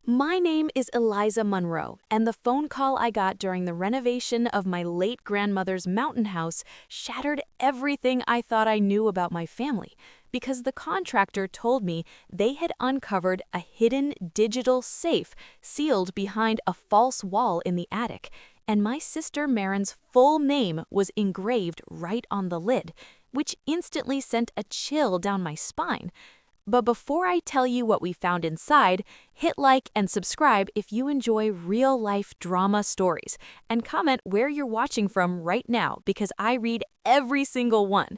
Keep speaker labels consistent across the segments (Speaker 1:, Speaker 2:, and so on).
Speaker 1: My name is Eliza Monroe, and the phone call I got during the renovation of my late grandmother's mountain house shattered everything I thought I knew about my family, because the contractor told me they had uncovered a hidden digital safe sealed behind a false wall in the attic, and my sister Marin's full name was engraved right on the lid, which instantly sent a chill down my spine. But before I tell you what we found inside, hit like and subscribe if you enjoy real-life drama stories, and comment where you're watching from right now because I read every single one.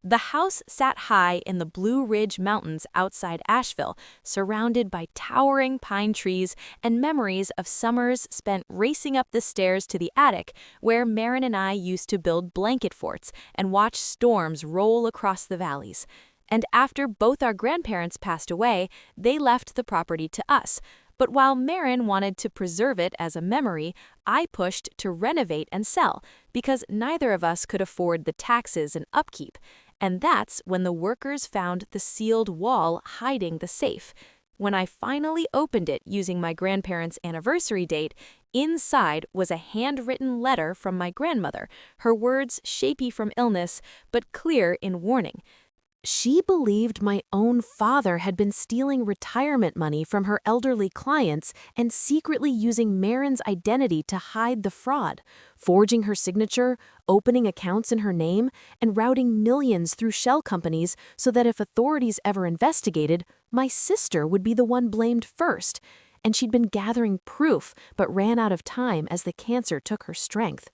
Speaker 1: The house sat high in the Blue Ridge Mountains outside Asheville, surrounded by towering pine trees and memories of summers spent racing up the stairs to the attic where Marin and I used to build blanket forts and watch storms roll across the valleys. And after both our grandparents passed away, they left the property to us. But while Marin wanted to preserve it as a memory, I pushed to renovate and sell because neither of us could afford the taxes and upkeep. And that's when the workers found the sealed wall hiding the safe. When I finally opened it using my grandparents' anniversary date, inside was a handwritten letter from my grandmother, her words shaky from illness but clear in warning. She believed my own father had been stealing retirement money from her elderly clients and secretly using Marin's identity to hide the fraud, forging her signature, opening accounts in her name, and routing millions through shell companies so that if authorities ever investigated, my sister would be the one blamed first. And she'd been gathering proof but ran out of time as the cancer took her strength.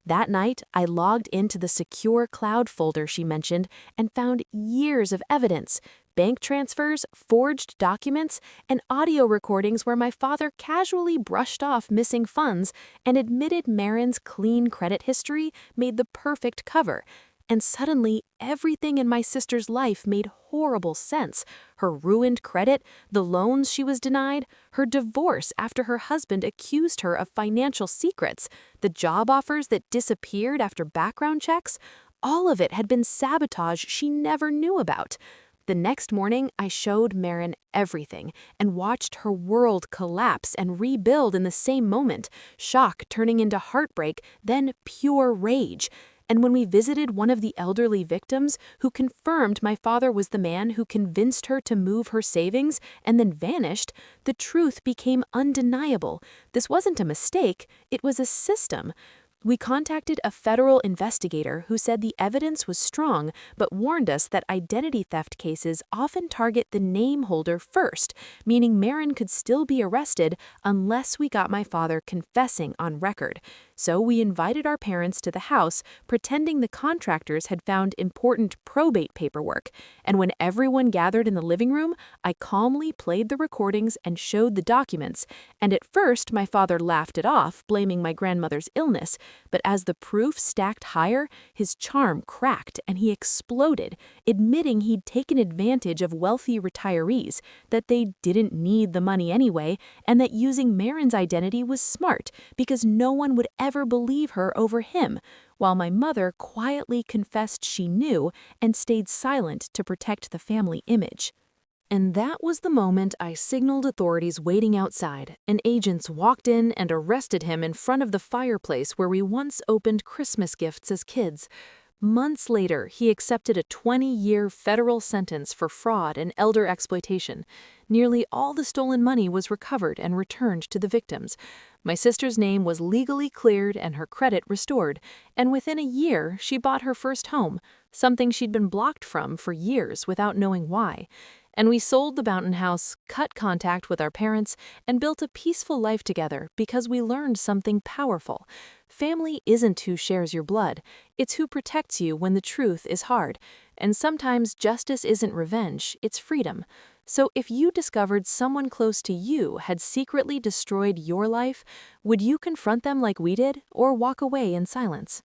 Speaker 1: That night, I logged into the secure cloud folder she mentioned and found years of evidence, bank transfers, forged documents, and audio recordings where my father casually brushed off missing funds and admitted Marin's clean credit history made the perfect cover. And suddenly, everything in my sister's life made horrible sense. Her ruined credit, the loans she was denied, her divorce after her husband accused her of financial secrets, the job offers that disappeared after background checks, all of it had been sabotage she never knew about. The next morning, I showed Marin everything and watched her world collapse and rebuild in the same moment, shock turning into heartbreak, then pure rage. And when we visited one of the elderly victims who confirmed my father was the man who convinced her to move her savings and then vanished, the truth became undeniable. This wasn't a mistake, it was a system. We contacted a federal investigator who said the evidence was strong, but warned us that identity theft cases often target the name holder first, meaning Marin could still be arrested unless we got my father confessing on record. So we invited our parents to the house, pretending the contractors had found important probate paperwork. And when everyone gathered in the living room, I calmly played the recordings and showed the documents. And at first, my father laughed it off, blaming my grandmother's illness. But as the proof stacked higher, his charm cracked and he exploded, admitting he'd taken advantage of wealthy retirees, that they didn't need the money anyway, and that using Marin's identity was smart because no one would ever believe her over him, while my mother quietly confessed she knew and stayed silent to protect the family image. And that was the moment I signaled authorities waiting outside, and agents walked in and arrested him in front of the fireplace where we once opened Christmas gifts as kids. Months later, he accepted a 20-year federal sentence for fraud and elder exploitation. Nearly all the stolen money was recovered and returned to the victims. My sister's name was legally cleared and her credit restored, and within a year, she bought her first home, something she'd been blocked from for years without knowing why. And we sold the mountain house, cut contact with our parents, and built a peaceful life together because we learned something powerful. Family isn't who shares your blood, it's who protects you when the truth is hard. And sometimes justice isn't revenge, it's freedom. So if you discovered someone close to you had secretly destroyed your life, would you confront them like we did or walk away in silence?